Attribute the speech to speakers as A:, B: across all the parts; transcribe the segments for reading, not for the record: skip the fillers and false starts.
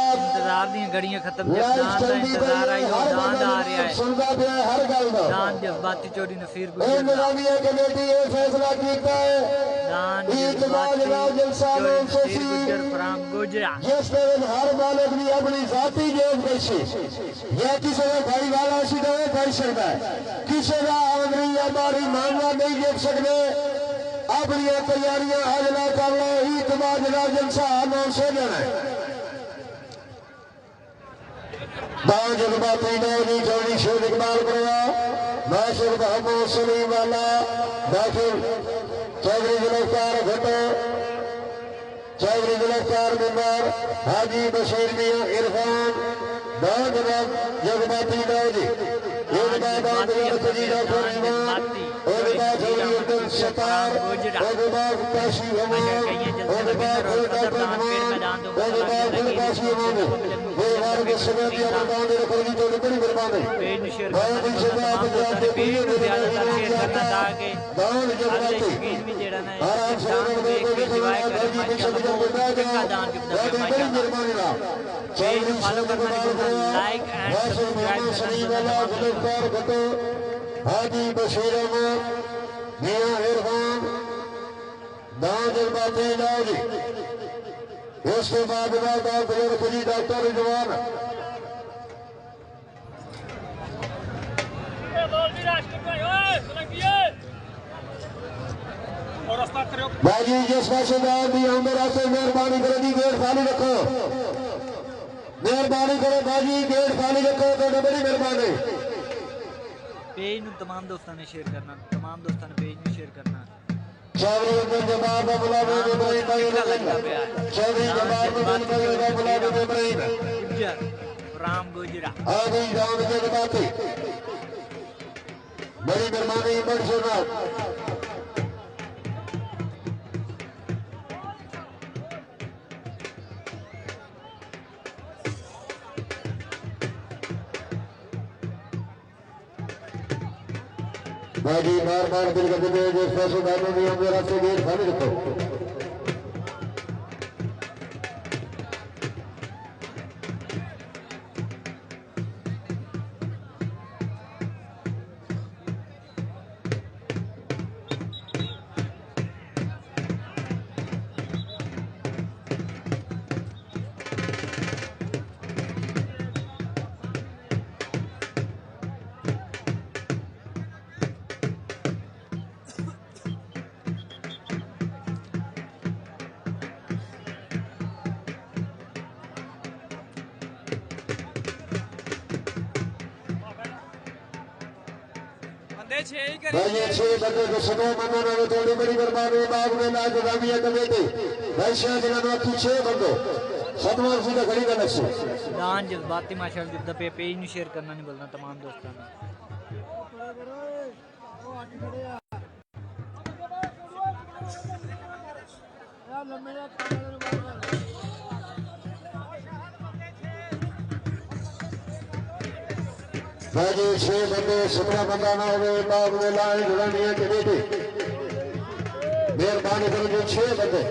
A: इंतजार दी घड़ियां खत्म दान का इंतजार आई हो दान आ रहा है दान जज्बाती चोरी नसीर गुजर दान जज्बाती चोरी नसीर गुजर फराम गुजरा
B: हर मालिक भी अपनी जाती जोग बची या किसी का भाई वाला सी तो कर सकता है किसी का आमदनी हमारी मामला नहीं देख सकते अपनी तैयारियां हाजला कर लो ही तुम्हारा जलसा 900 जन है जज्बाती नौरी चौड़ी शेर इकबाल करवा नासिर मोहम्मद सलीम वाला दाखिल चौधरी गिरफ्तार घटो चौधरी गिरफ्तार मेंबर हाजी बशीर मियां इरफान जनाब जज्बाती नौरी एक बाद सतार काशी हाजी बशीर मियां इरफान दाऊद जज्बाती नौरी उसके बाद खुदी डॉक्टर रिजवान भाजी जिस पास रास्ते मेहरबानी करो जी गेट खाली रखो मेहरबानी करो भाजी गेट खाली रखो तो बड़ी मेहरबानी
A: पेज नु तमाम दोस्तों ने शेयर करना तमाम दोस्तों ने पेज में शेयर करना
B: चौधरी जवाब चौधरी जवाब
A: राम गुजरा
B: आदि गांव जज्बाती बड़ी मेहरबानी मंसूर भाजी बार दिल करते हैं जिस पैसे दानों में हम रास्ते गेट खाली रखो भाई 6 बंदे को सदो मनो ना थोड़ी बड़ी बर्बादी बाग में ना जगामिया कमेटी भाई शाह जनाब की 6 बंदो सदमा सीधा खड़ी का नक्शा
A: दान जज्बाती माशाल्लाह जिद्दा पे पेज नु शेयर करना नहीं बोलना तमाम दोस्तों ने
B: भाजी 6 बंदे 17 बंदा ना हो बाग में लाए जगामिया कमेटी मेहरबानी करो जो 6 बंदे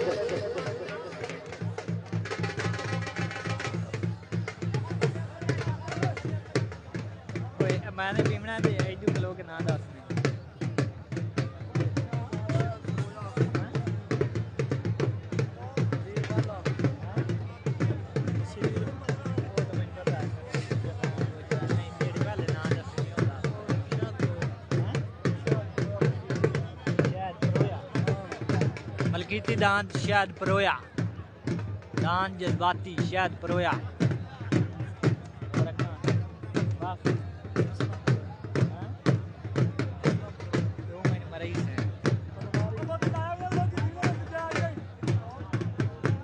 A: मैंने पीमना दे आईडू किलो के नाम दस मलकीती दान शायद परोया दान जज्बाती शायद परोया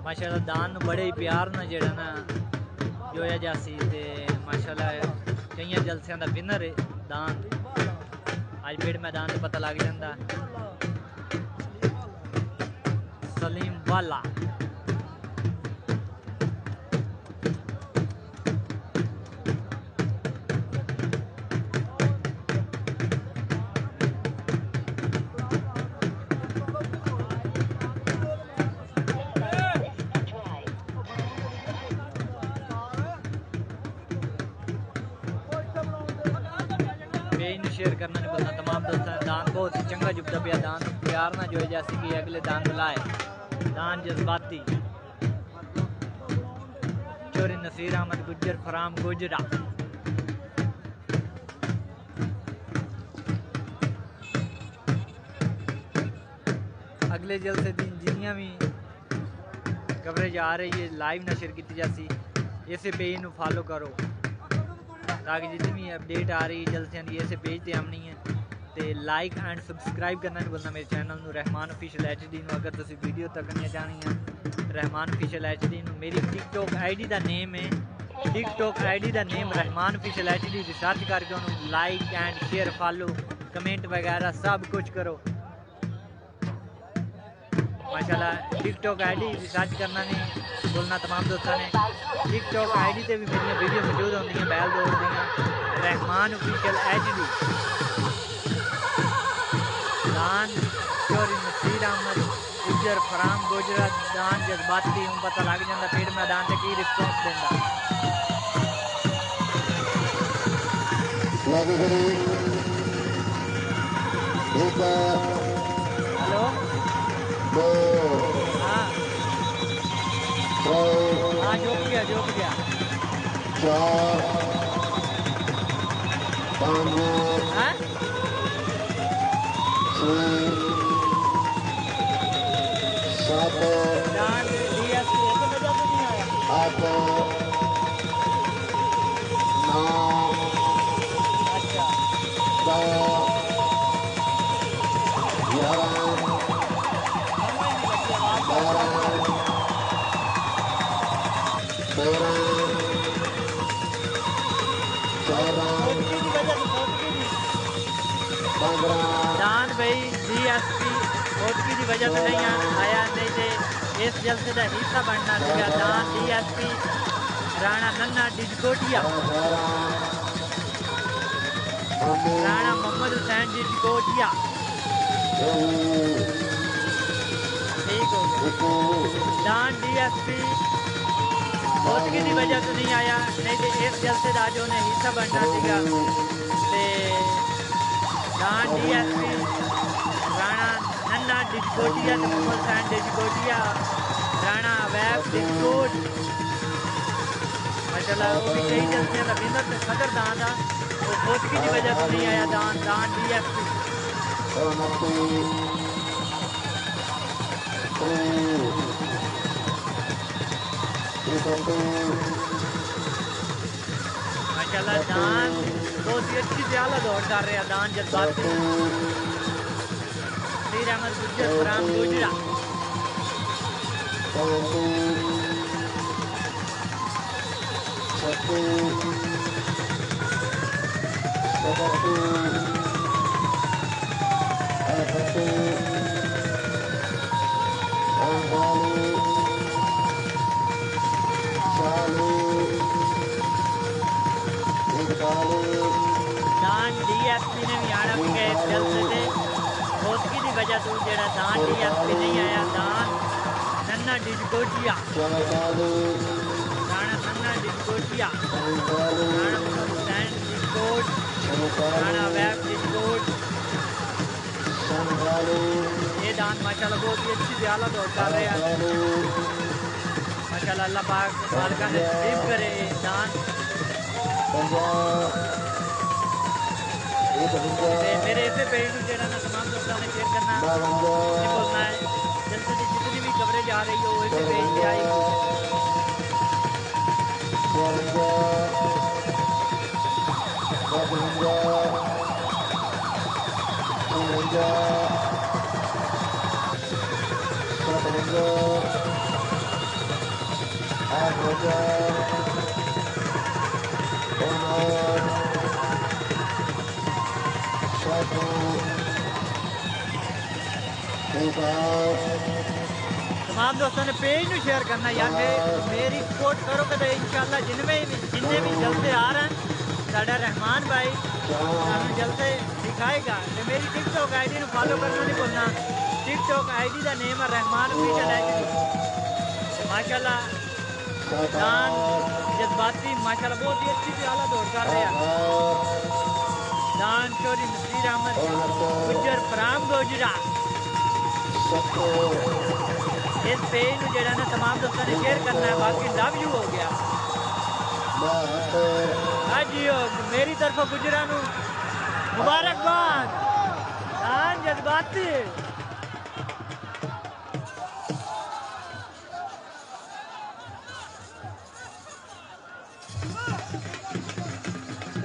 A: माशाल्लाह दान बड़े ही प्यार ना जेड़ा ना जोया जासी ते माशाल्लाह कई जलसियां दा विनर है दान आज पेड़ मैदान से पता लग जाता सलीम वाला शेयर करना नहीं भूलना तमाम दोस्तों। दान बहुत ही चंगा जुबदा पिया, दान प्यार ना जो है जैसे कि अगले दान बुलाए, दान जज्बाती। चोरी नसीर अहमद गुज्जर फराम गुजरा। अगले जलसे दिन जिन्नियां भी कवरेज आ रही है लाइव नशर की जासी, इसे पेज ਨੂੰ फॉलो करो ताकि जितनी भी अपडेट आ रही है जलसे की इसे पेज ते आनी है। तो लाइक एंड सबसक्राइब करना नहीं भूलना मेरे चैनल ਨੂੰ रहमान ऑफिशियल HD ਨੂੰ। अगर तुम वीडियो तकनियां चाहनी है रहमान ऑफिशियल HD ਨੂੰ। मेरी टिकटॉक ID का नेम है, टिकटॉक ID का name Rahman official HD। Research करके उन्होंने like and share follow comment वगैरह सब कुछ करो माशाल्लाह। टिकटॉक ID रिसर्च करना नहीं बोलना तमाम दोस्तों ने। टिकटॉक ID से भी मेरी वीडियो मौजूद होंगी बैल दौड़ दी रहमान ऑफिशियल HD। दान चोरी नसीर अहमद गुजर फराम गुजरा दान जज्बाती हूँ पता लग जाता पेड़ मैदान से की रिस्पॉन्स देता। हेलो हाँ हाँ जोक गया हाँ? दान DSP तो मजा तो नहीं आया। अच्छा दान भाई DSP ओटकी की वजह से नहीं आया, नहीं तो इस जलसे का हिस्सा बनना था। दान DSP राणा नन्ना डिजकोटिया, राणा मोहम्मद हुसैन डिजकोटिया ठीक हो गया। दान DSP ओटकी की वजह से नहीं आया, नहीं तो इस जलसे का जो उन्हें हिस्सा बनना था। दान DSP राणा नन्ना डिजकोटिया तो मोहम्मद हुसैन डिजकोटिया राणा अवैब डिजकोट माशाल्लाह वो भी कई जलसे रविंदर से सदर दान था वो ओटकी की वजह से नहीं आया। दान DSP माशाल्लाह दान बहुत ही अच्छी ज़्यादा दौड़ कर रहे हैं। दान जज्बाती नसीर अहमद गुज्जर फराम गुजरा दान DSP ने भी आना भी गए जलसे से ओटकी की वजह से जरा दान DSP नहीं आया। दान नन्ना डिजकोटिया राणा नन्ना डिजकोटिया राणा मोहम्मद हुसैन डिजकोट राणा अवैब डिजकोट ये दान माशाल्लाह बहुत ही अच्छी ज़्यादा दौड़ कर रहे हैं माशाल्लाह। अल्लाह पाक मालिका ने नसीब करे दान। मेरे ऐसे पेज को जो ना तमाम दोस्तों ने शेयर करना नहीं बोलना है। जल्द से जितनी भी कवरेज आ रही हो ऐसे पेज पे आएगी। तमाम दोस्तों ने पेज में शेयर करना यार मेरी सपोर्ट करो कदे इंशाल्लाह जिनमें जिन्ने भी जलसे आ रहे हैं साडा रहमान भाई सानू जलसे दिखाएगा। तो मेरी टिकटॉक ID को फॉलो करना नहीं भूलना। टिकटॉक ID का नेम है रहमान ऑफिशियल HD। माशाल्लाह दान जज्बाती माशाल्लाह बहुत ही अच्छी सी आला दौड़ कर रहे हैं। दान चोरी नसीर अहमद गुजर फराम गोजरा इस पेज में जरा ना तमाम दोस्तों ने शेयर करना है बाकी लव यू हो गया हाँ जी मेरी तरफ गुजरा नू मुबारकबाद दान जज्बाती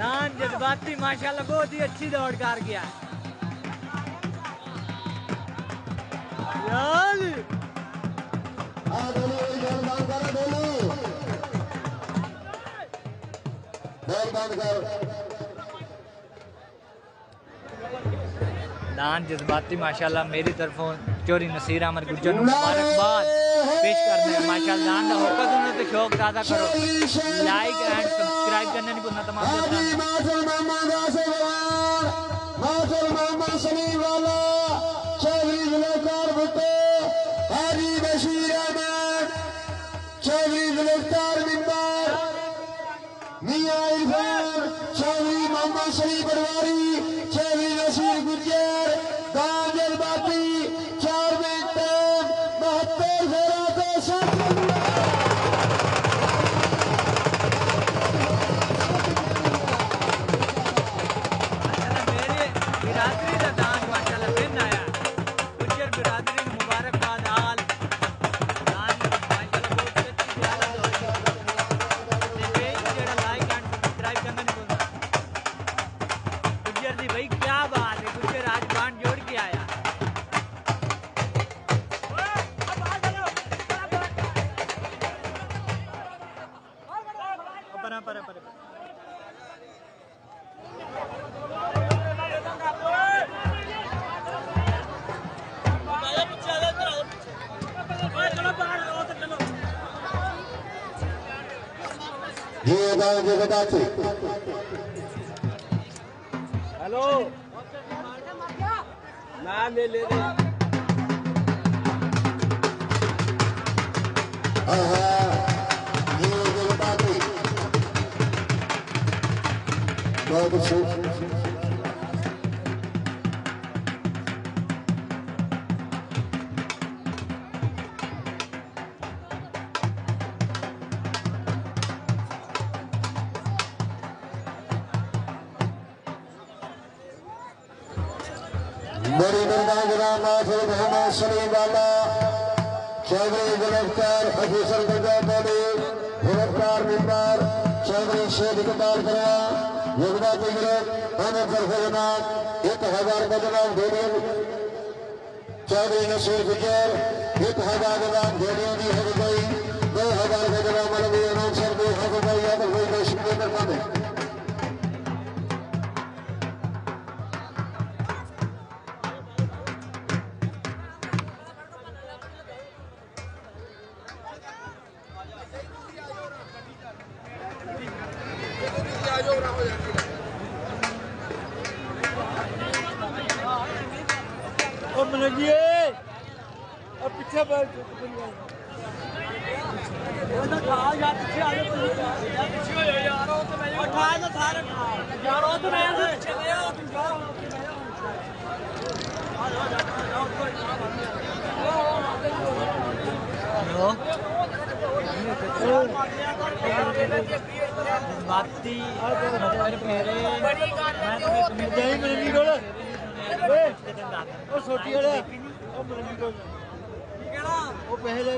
A: दान जज्बाती माशाल्लाह बहुत ही अच्छी दौड़ कर गया यार दान जज्बाती माशाल्लाह मेरी तरफों चोरी नसीर अहमद गुज्जर मुबारकबाद पेश करने हैं माशाल्लाह दान का होगा तुमने तो शौक ताज़ा करो लाइक एंड सब्सक्राइब करना नहीं भूलना तमाम भाई क्या बात है गुज्जर आज बांध जोड़ के आया
C: हेलो नाम ले ले
B: बहुत अच्छे बड़ी मैदान जनाब नासिर मोहम्मद सलीम वाला चौधरी गिरफ्तार अफीसर गिरफ्तार मेंबर चौधरी शेख इकबाल करवा योगदा जनाब 1000 का जनाब भेड़ियों चौधरी नसीर गुजर 1000 जनाब भेड़ियों की हो गई 2000 का जनाब मलवी अनाउंसर की हो गई या तो कोई शिकवे करता नहीं
C: पीछे बैठ
A: बाती फेरे
C: छोटी वो पहले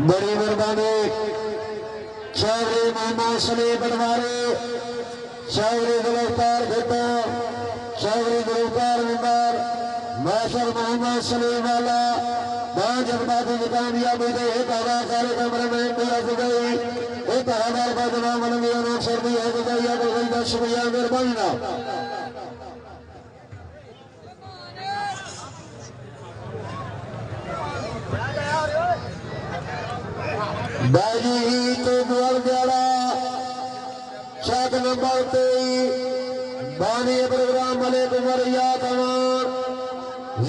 B: बड़ी मेहरबानी चौधरी मोहम्मद सलीम बनवारे चौधरी गिरफ्तार घटो चौधरी गिरफ्तार मेंबर माशर मोहम्मद सलीम वाला पांच जज्बाती की कामयाबी दे 1000 कार्यक्रम में पूरा हो गई 1000 का जनाब मलवी अनाउंसर भी हो गई या तो कोई 10 रुपया मेहरबानी ना बाजी ही तो बुआल गया शक नंबर 23 बानी प्रोग्राम वाले कुमरिया तमाम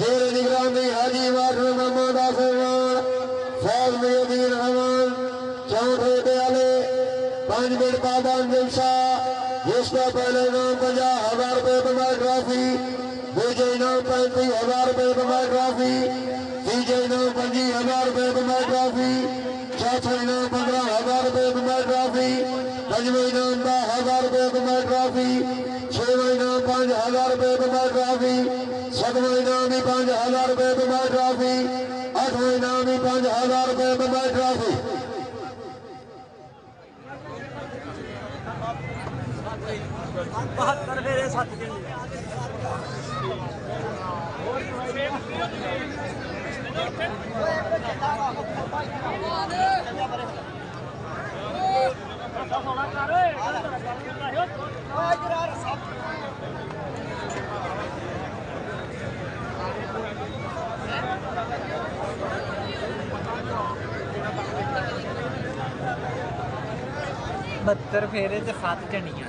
B: जेर निगरानी हाजी वाटर मोहम्मद आसमान फौज में अमीर अमान चौथे दयाले लीड पादान जलसा जिसका पहले नाम 50,000 रुपए बना ट्रॉफी, दूसरे नाम 35,000 रुपए बना ट्रॉफी, तीसरे नाम 25,000 रुपए बना ट्रॉफी, चौथे नाम 15,000 रुपए बना ट्रॉफी, पंजवें नाम 10,000 रुपए बना ट्रॉफी, छठवें नाम 5,000 रुपए बना ट्रॉफी, सातवें नाम भी 5,000 रुपए बना ट्रॉफी, आठवें नाम भी 5,000 रुपए बना ट्रॉफी।
A: बहत्तर फेरे ते 7 झंडियां।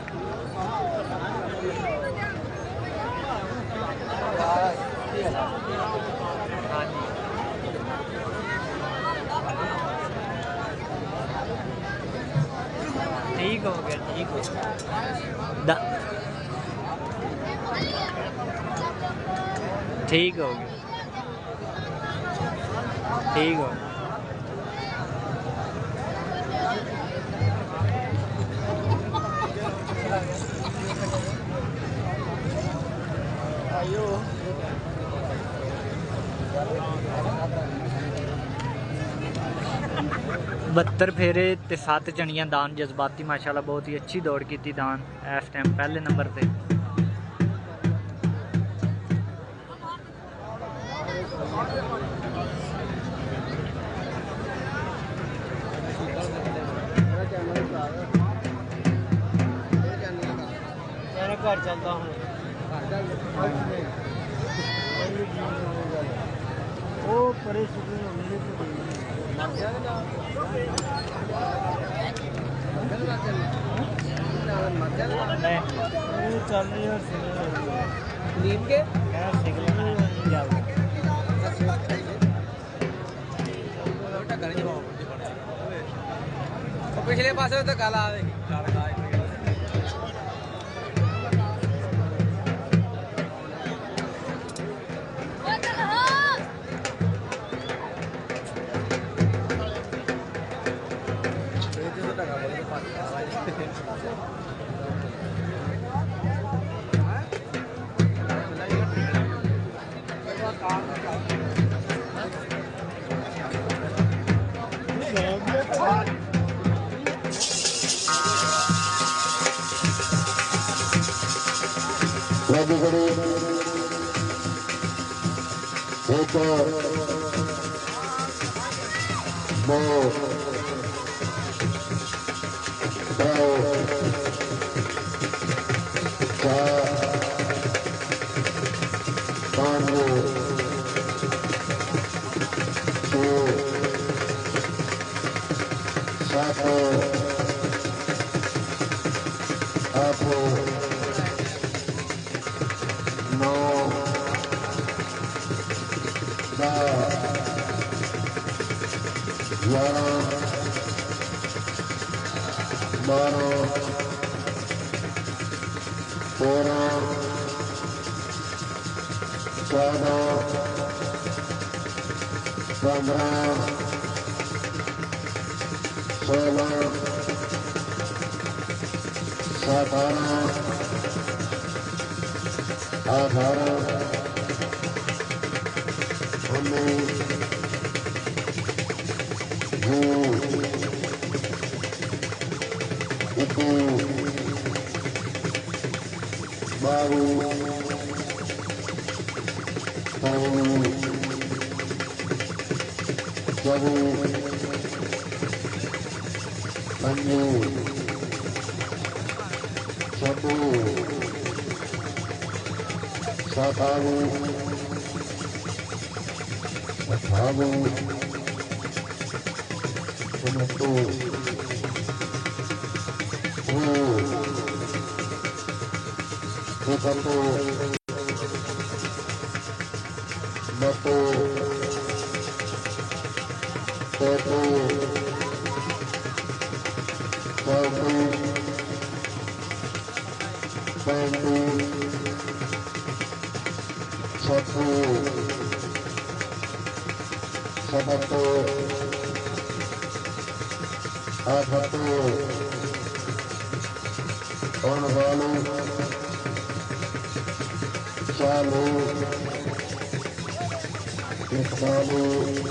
A: हाँ जी ठीक हो गया, ठीक हो गया, ठीक हो गया, ठीक हो गया। बहत्तर फेरे ते 7 झंडियां दान जज्बाती माशाल्लाह बहुत ही अच्छी दौड़ की थी दान इस टाइम पहले नंबर पे।
C: घर चलता हूँ वो परेशानी होने चल रही है नीम के पिछले पास तो काला
B: लगी घड़ी एक दो चार पाँच छः सात आठ 9 10 11 12 13 14 15 16 17 18 19 20 Thank you. 35 36 37 38 चालू 41 42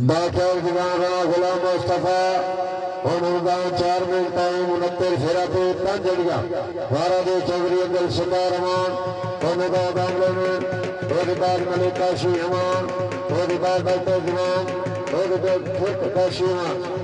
B: बाकर जमाना गुलाम मुस्तफा और मुर्दान 4 मिनट टाइम 69 फेरा पे 5 जड़ियां 12 दे चौधरी अब्दुल सत्तार रहमान और दामले में और बाद मलिक काशी रहमान और बाद डॉक्टर जमान और फिर काशी रहमान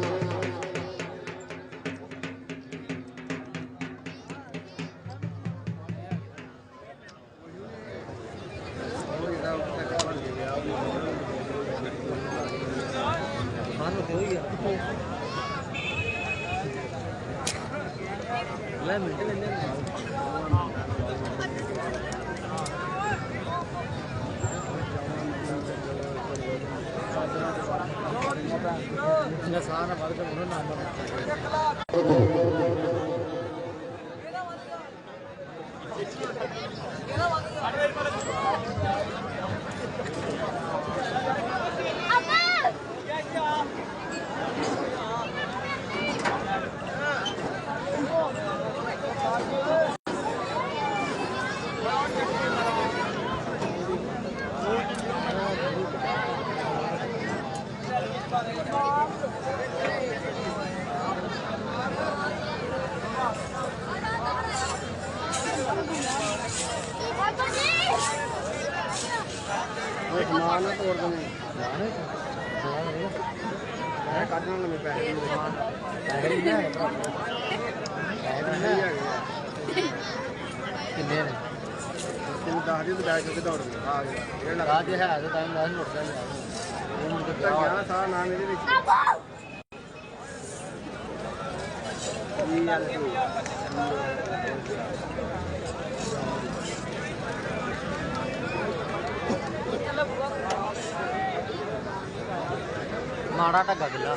C: माड़ा ढगा गिला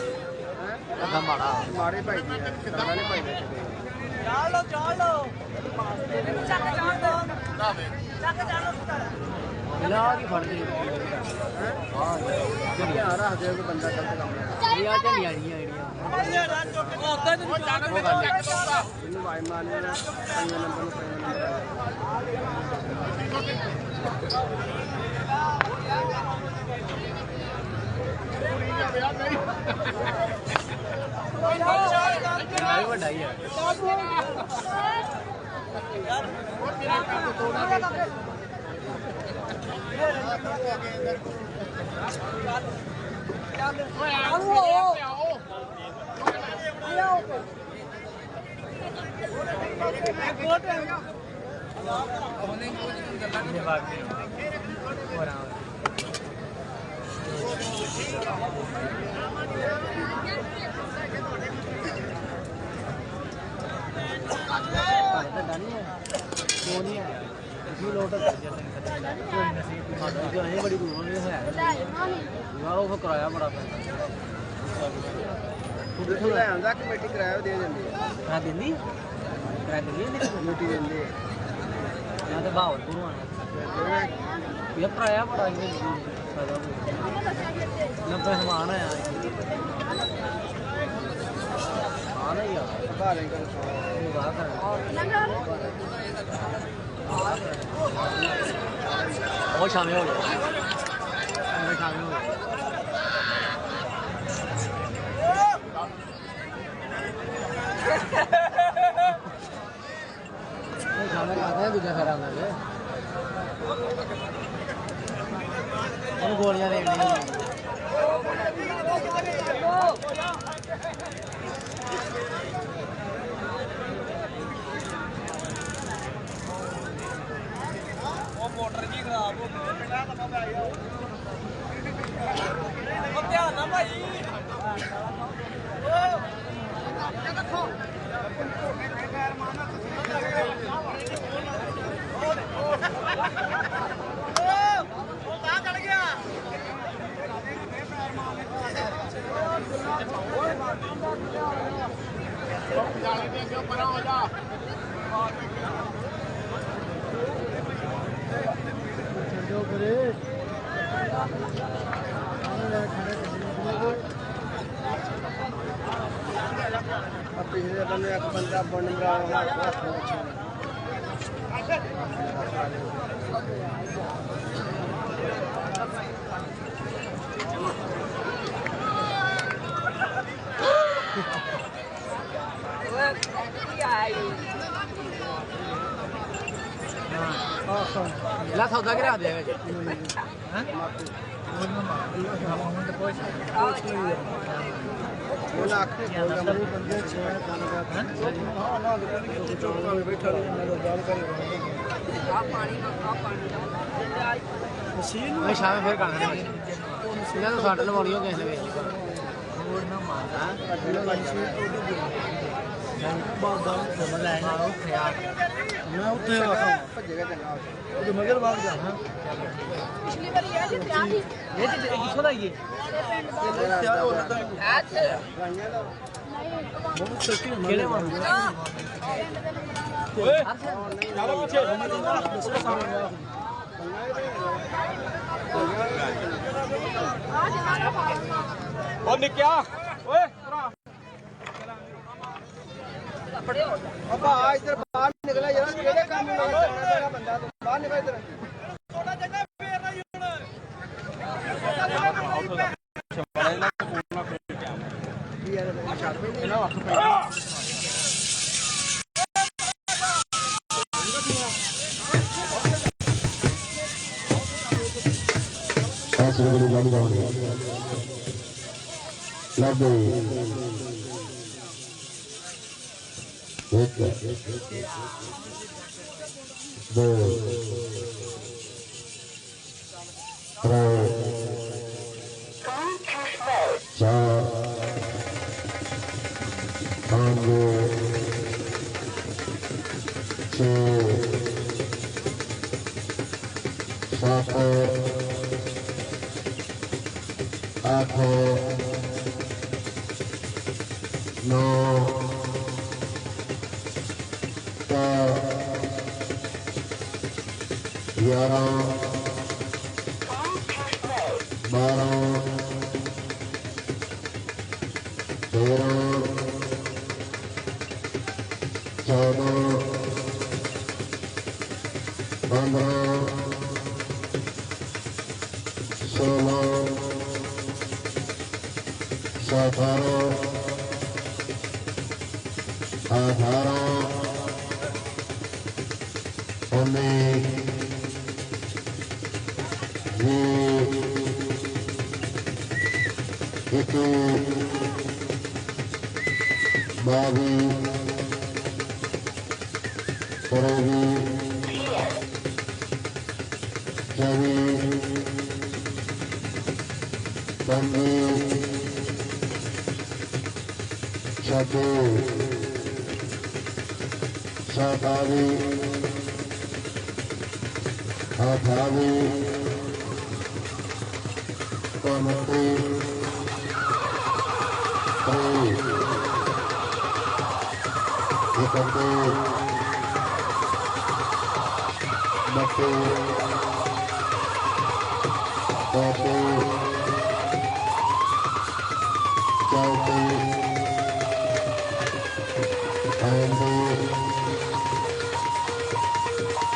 C: ढगा माड़ा माड़े भाई ढगा नहीं भाई गिला की फड़ दी हां झंडियां रख दे कोई बंदा गलत काम नहीं आ झंडियां नहीं आईडियां इन्हें वाई मारने ना पंजे नंबर बढ़ाई है बड़ी दूर है यार वो किराया बड़ा पैसा कमेटी किराया दे देंदी हां देंदी किराया देंदी कमेटी देंदी या तो भावलपुर आना ये किराया बड़ा ही फायदा नब्बे समान है आना यार बारे कर और शामिल हो गए शामिल हो गए शामिल आते हैं दूसरा खराब हो गए गोलियां देनी मोटर जी खराब हो गई ध्यान ना भाई एक बंदा बन रहा ला सौदा गिरा देगा जी हां ਉਹਨਾਂ ਆਖੇ ਕੋਈ ਬੰਦੇ ਛੇ ਬੈਠਾ ਗੱਲ ਕਰੀ ਆ ਪਾਣੀ ਮਸ਼ੀਨ ਨੂੰ ਸ਼ਾਮ ਫੇਰ ਕਰਨਾ ਇਹਨਾਂ ਨੂੰ ਸੱਟ ਲਵਾਉਣੀ ਹੋ ਕਿਸੇ ਨੇ ਵੇਖ ਹੋਰ ਨਾ ਮਾਰਦਾ ਬਾਗਾ ਸਮਝ ਆਇਆ ਉੱਥੇ ਆ ਮੈਂ ਉੱਥੇ ਆ ਭੱਜੇਗਾ ਚੰਗਾ ਉਹ ਮਗਰ ਬਾਗ ਜਾ ਹਾਂ ਪਿਛਲੀ ਵਾਰੀ ਆ ਜੀ ਪਿਆ ਸੀ ਇਹ ਕਿੱਥੋਂ ਦਾ ਇਹ ਬਹੁਤ ਸਸਤੀ ਕਿਹੜੇ ਮਾਰ ਓਏ ਚਲੋ ਪਿੱਛੇ ਉਹ ਨਿਕਿਆ ਓਏ ਪੜਿਓ ਅੱਬਾ ਇੱਧਰ ਬਾਹਰ ਨਿਕਲਿਆ ਯਾਰ ਕਿਹੜੇ ਕੰਮ ਨੂੰ ਲੱਗਣਾ ਬੰਦਾ ਤੂੰ ਬਾਹਰ ਨਿਕਲ ਇੱਧਰ ਥੋੜਾ ਜਗ੍ਹਾ ਫੇਰ ਰਹੀ ਹੁਣ
B: एक दो चार पाँच छः सात आठ नौ 11 12 13 14 15 16 17 18 19 20 इक्की 22 23 24 25 26 27 28 29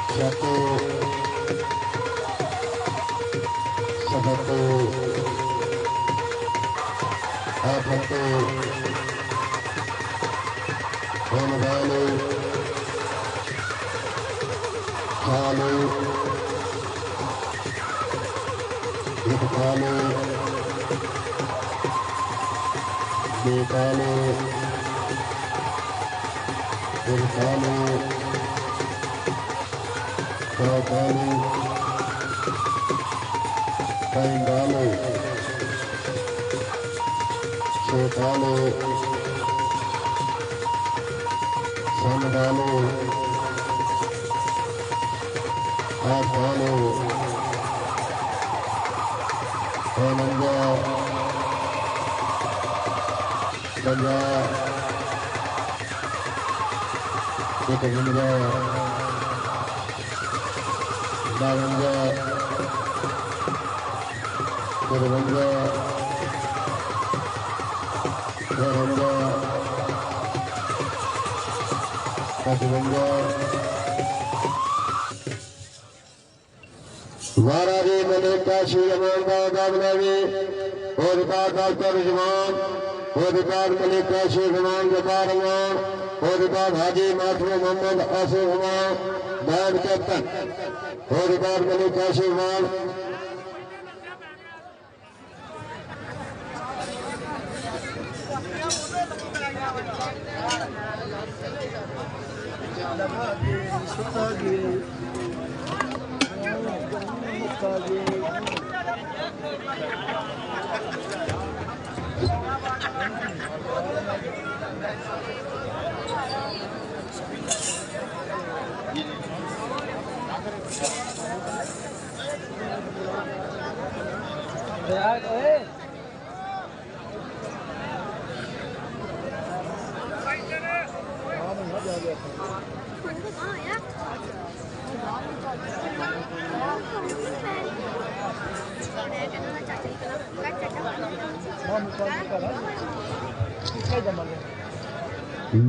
B: 30 31 32 महाराज मलिक काशी जमान का कामनावी और बाद डॉक्टर जमान और बाद मलिक काशी जमान जबार और बाद हाजी माथुर मोहम्मद आसिफ जमान बैंड कैप्टन और बाद मलिक काशी जमान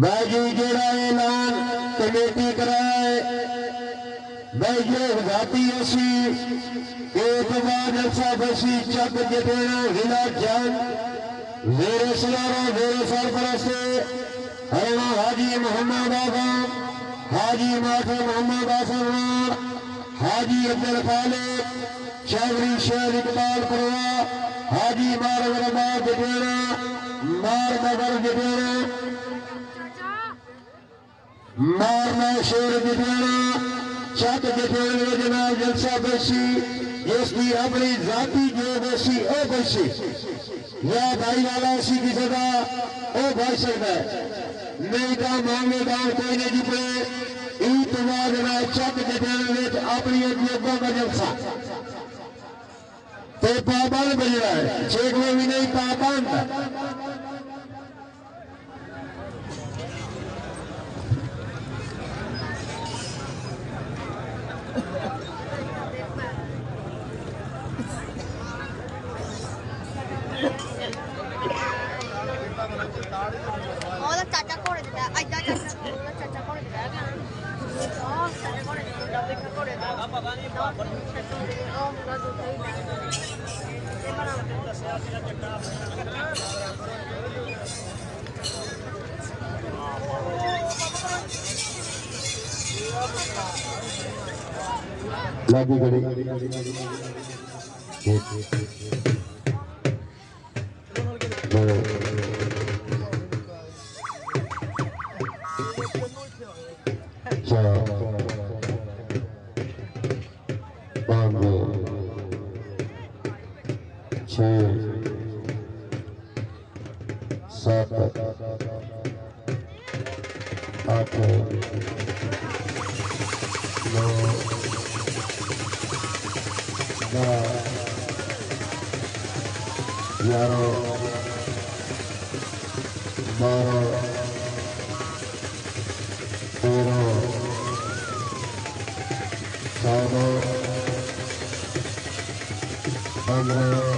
B: बैजू जोड़ा ऐलान कमेटी कराए बैजू घाटी असी एक बार जलसा बसी चक जटेना हिला जान मेरे सलारा मेरे सरपरस्ते हरणा हाजी मोहम्मद आजम हाजी माथे मोहम्मद आसमान हाजी अब्दुल खालिद चौधरी शेर इकबाल करवा हाजी मार बरबाद जटेना मार मगर जटेना मारना शेर जटेना चक जटेने जनाब जलसा बसी जिसकी अपनी जाति जो बसी ओ बसी या भाई वाला सी किसी का ओ भाई सकता है नहीं तो मामले दान कोई नहीं जिपड़े ईद तो बाद चक जटेने अपनी उद्योगों का जलसा तो पाबंद बज रहा है छेकवे भी नहीं पाबंद
D: चाचा घोड़े चाचा घोड़े
B: लागी घड़ी
C: दोनों के
B: चार पाँच छः सात आठ नौ 11 12 13 14 15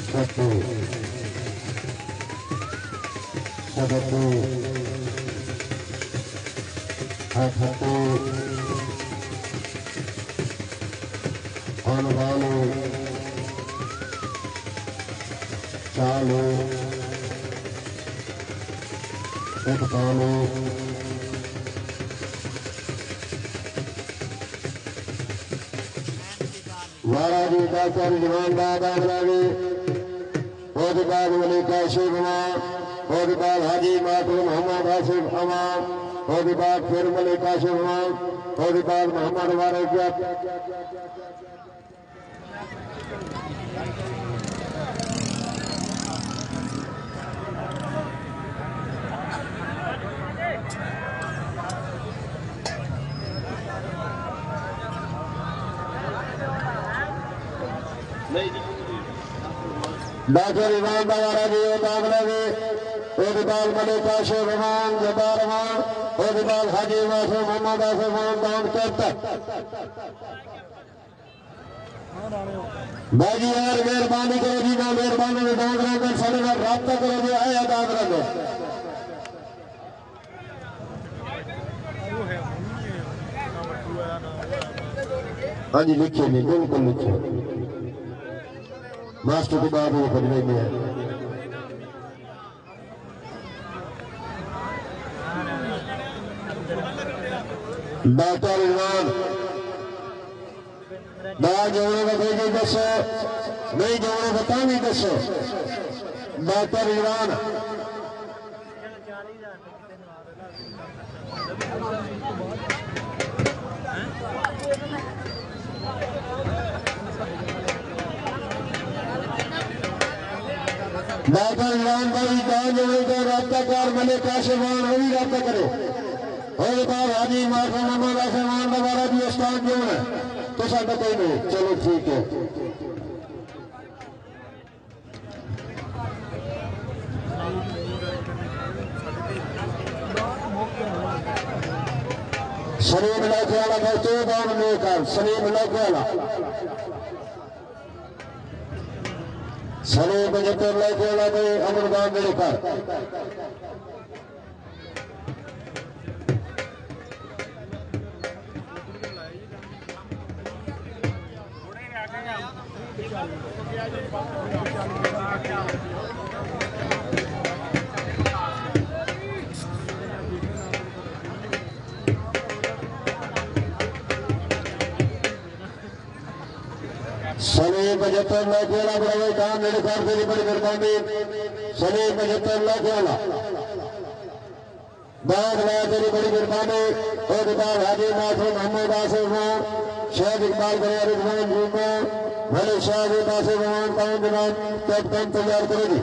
B: 16 17 हाजी मातुल मोहम्मद आसिफ अमान और फिर मलिक आसिफ अमान और मोहम्मद वारिस डॉक्टर इमाम बाबा जी दाखला ओदिबाल मलिक आसिफ अमान जब्बार अमान ओदिबाल हाजी मासूम मोहम्मद आसिफ अमान दान करता बाजी यार मेहरबानी करो जी ना मेहरबानी में दाखला कर सारे का रास्ता करो जी आया दाखला में हाँ जी लिखिए नहीं बिल्कुल लिखिए मास्टर के बाद वो बदले में है डॉक्टर इमरान बाहर जोड़े का भेजे दसो नहीं जोड़े बता नहीं दसो डॉक्टर इमरान डॉक्टर इमरान भाई गाँव जोड़े का रास्ता कार मलिक आसिफ अमान वो भी रास्ता करे और बाद हाजी मासूम मोहम्मद आसिफ अमान दोबारा भी स्थान जो है तो साढ़े कोई नहीं चलो ठीक है सलीम इलाके वाला भाई तो दान लेकर सलीम इलाके वाला सलीम 75 इलाके वाला भाई अमरदान लेकर सलीम 75 लाख वाला बड़ा काम मेरे ख्याल से बड़ी मेहरबानी सलीम 75 लाख वाला बाग लाया तेरी बड़ी मेहरबानी और बाद हाजी नाथ मोहम्मद आसिफ शेख इकबाल गया रिजवान जूमा भले शाह आसिफ खान जनाब कैप्टन तैयार करेगी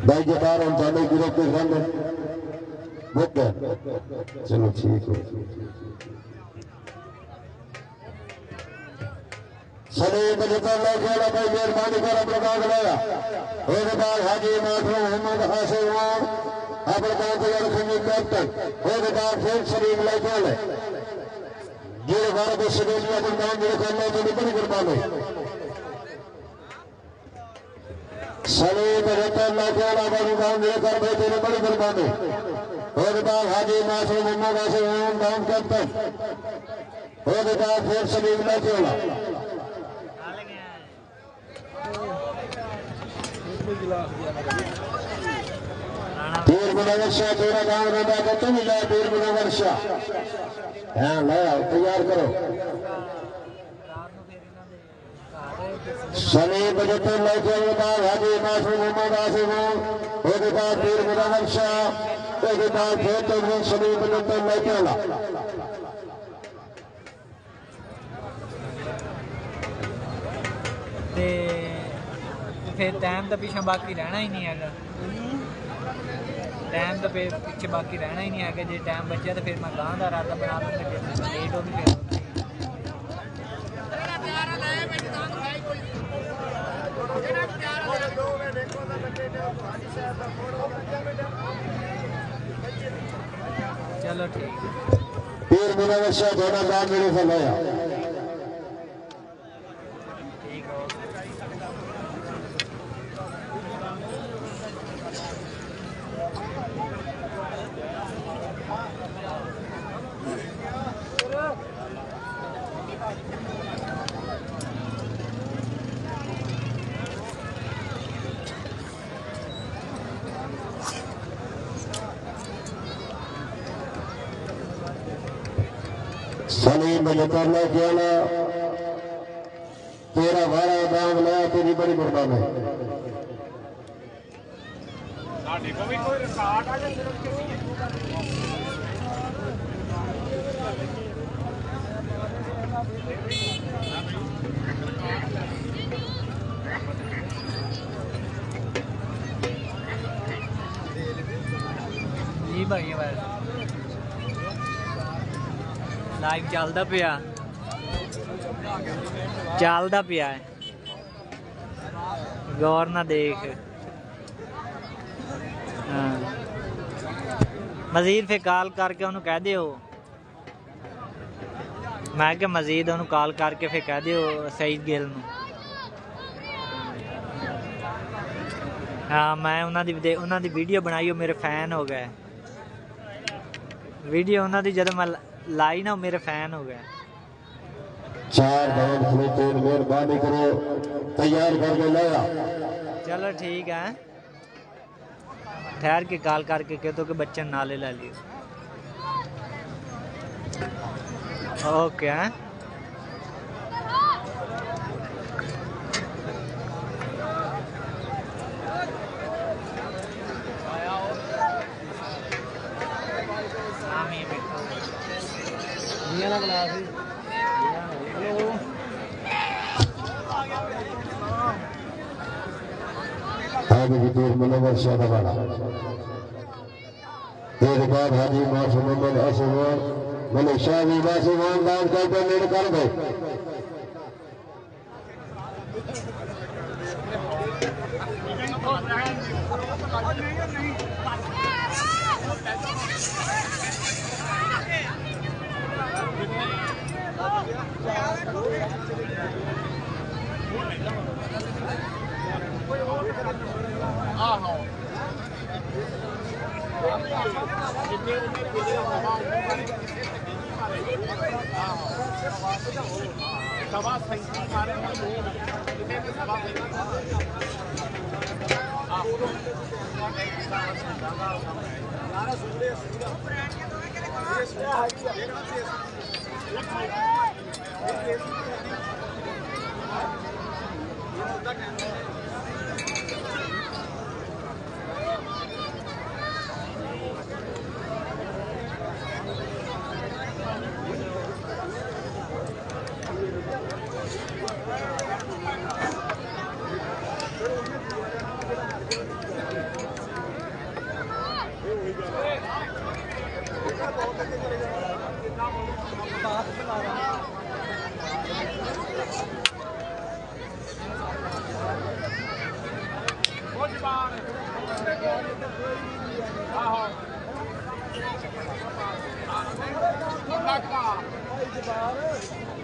B: भाई के बार हम जाने गिरोह के सामने बुक गए चलो ठीक है सलीम 75 लाख वाला भाई मेहरबानी कर अपना काम लगाया और बाद हाजी नाथ मोहम्मद आसिफ खान अपना काम तैयार रखेंगे कैप्टन और बाद फिर सलीम लाख वाले ये भारत देश के लिए अपना काम मेरे ख्याल में बड़ी कुर्बानी सलीम 75 लाख वाला भाई काम मेरे कर बैठे ने बड़ी कुर्बानी और बाद हाजी नाथ मोहम्मद आसिफ खान काम कैप्टन और बाद फिर सलीम लाख वाला पीर मुनव्वर शाह तेरा गांव रंदा को तुम ही लाए पीर मुनव्वर शाह हाँ लाया तैयार करो सलीम 75 लाख के बाद हाजी नाथ मोहम्मद आसिफ उसके बाद पीर मुनव्वर शाह उसके बाद फिर तो सलीम 75 लाख वाला
A: फिर टाइम तो पीछे बाकी रहना ही नहीं है टाइम तो फिर पीछे बाकी रहना ही नहीं है जो टाइम बचा तो फिर मैं गाँव का रात बना दूंगा लेट हो भी चलो ठीक
B: पीर मुनव्वर शाह थोड़ा काम मेरे से लाया सलीम 75 लाख वाला तेरा वाला दाम लाया तेरी बड़ी मेहरबानी
A: जी भाई लाइव चलता पिया है गौर ना देख मजीद फिर कॉल करके उन्होंने कह दियो मैं क्या मजीद उन्होंने कॉल करके फिर कह दियो सईद गिल नूं हाँ मैं उन्होंने दी वीडियो बनाई मेरे फैन हो गए वीडियो उन्होंने जब मैं लाई ना मेरे फैन हो गए
B: चार दाम खरीदते मेहरबानी करो तैयार करके लाया
A: चलो ठीक है ठहर के कॉल करके कह दो कि बच्चे नाले ला लियो ओके
B: पीर मुनव्वर शाह वाला एक बाद हाजी नाथ मोहम्मद आसिफ मलिक शाह भी आसिफ दान करके मेरे कर गए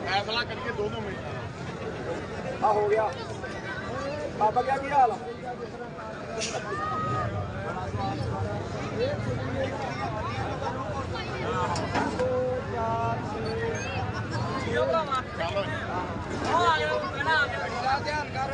E: फैसला करके दोनों में
C: हो गया पापा क्या किया हाल ध्यान कर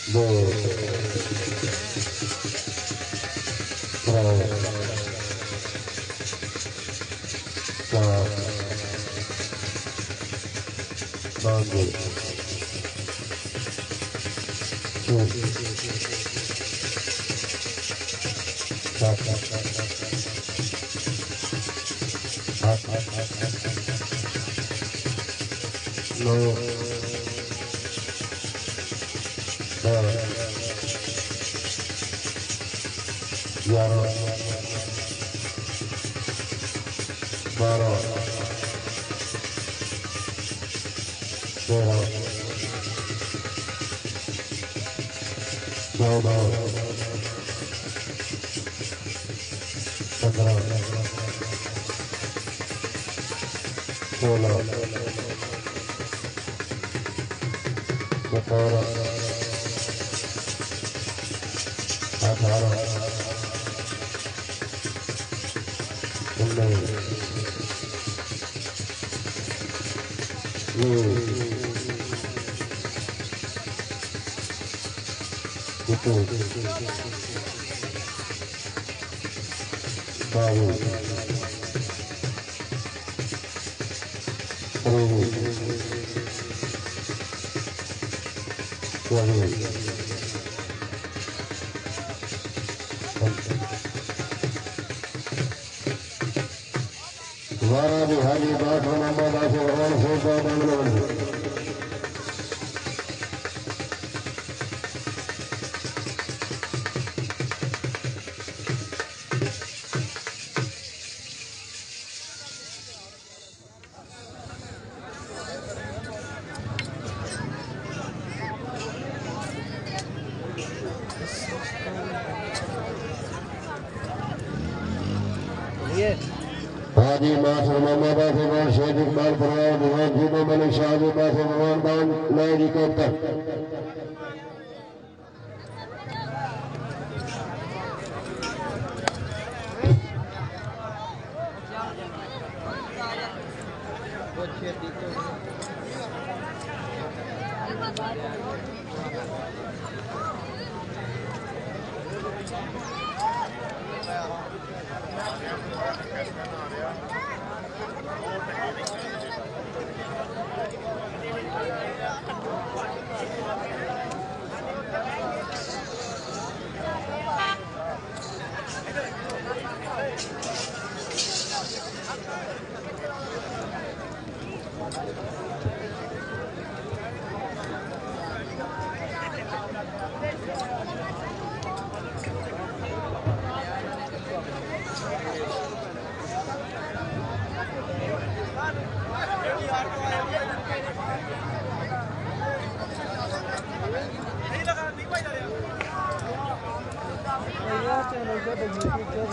B: दो वारा बिहारी बात मोहम्मद आसिफ और फोटो बेंगलुरु हाजी मासर मोहम्मद आसिफ और शेख इकबाल परवार भगवान जीतो मलिक शाहजी मासर भगवान दान नए जी को तक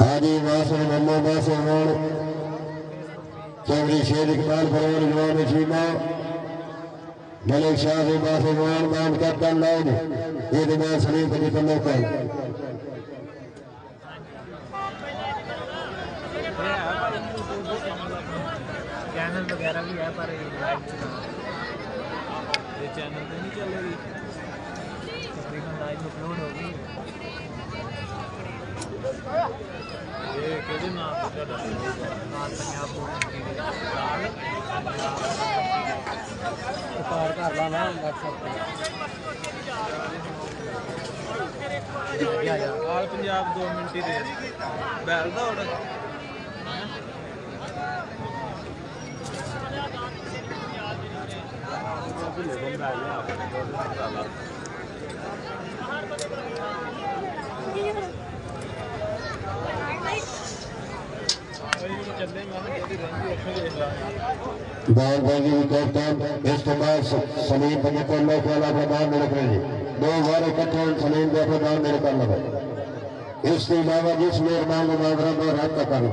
B: हाजी मासर मोहम्मद आसिफ और चौधरी शेख इकबाल परवार जवान शीमा मलिक शाहजी मासर भगवान दान कैप्टन लाइन ये दिमाग शरीफ की तल्लुक है
C: चैनल वगैरह भी है पर लाइव
E: ये चैनल पे नहीं चलेगी
C: तकरीबन लाइव अपलोड होगी
E: ये किहदे नाम ते तुहाडा
C: पंजाब कार कर ला ना WhatsApp पे
E: ਆਲ ਪੰਜਾਬ 2 ਮਿੰਟ ਹੀ ਦੇ ਬੈਲ ਦਾ ਹੁਣ ਚੱਲੇ ਮੈਂ ਜਿਹੜੀ ਰਹਿੰਦੀ ਉੱਥੇ ਦੇਖ ਲਾ
B: बाल बाजी कैप्टन इस्तेमाल सलीम पंजतल्ला के अलावा मैदान में रख रहे 2 बार इकट्ठे सलीम के मैदान में निकाल लगे इसके अलावा जिस मेहरबान मुबादरा में रद्द कर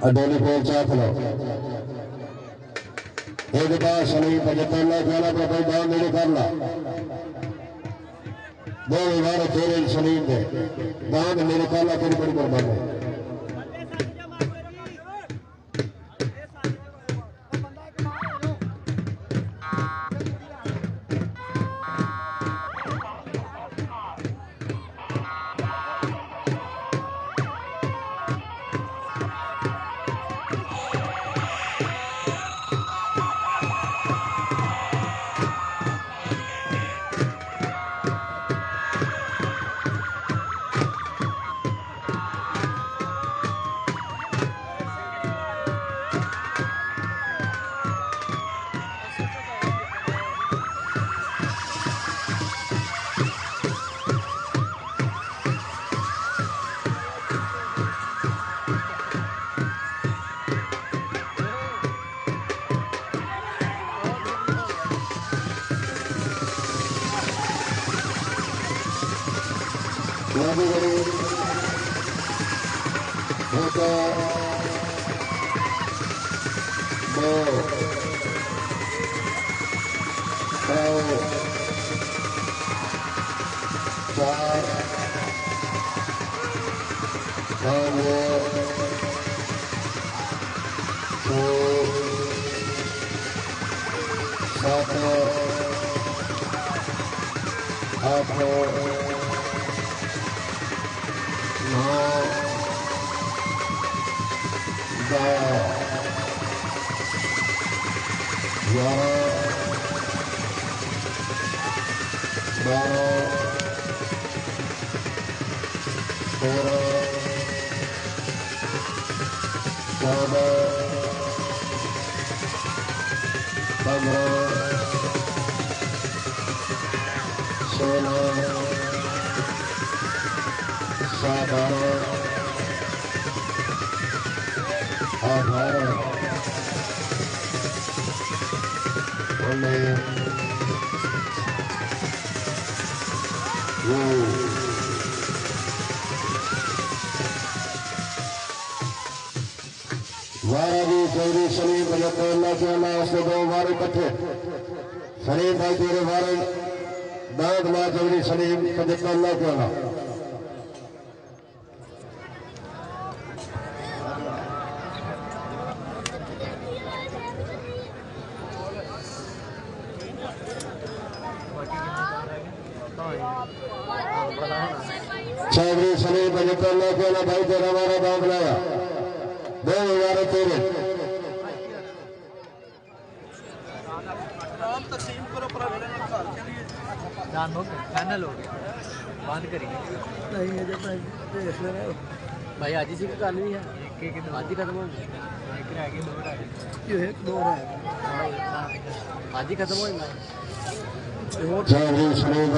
B: अडोली पोल चाप लो एक बार सलीम पंजतल्ला के अलावा मैदान में निकाल ला 2 बार तेरे सलीम के दान में निकाला तेरी बड़ी कुर्बानी वारा जी चौधरी सलीम 75 लाख उसके 2 वार इकट्ठे सलीम भाई तेरे वारे दाद ला चौधरी सलीम 75 लाख चौधरी सलीम 75 लाख भाई तेरा वारा दाद लाया 2 वार तेरे
E: तकसीम करो पर घर चलिए
A: जान हो गया फाइनल हो गया बंद करिए
C: भाई आज जी की गल भी है
A: एक एक
C: आज ही खत्म हो गई
A: एक रह गए 2 रह गए
C: एक दो है आज ही खत्म हो जाना
B: चौधरी सलीम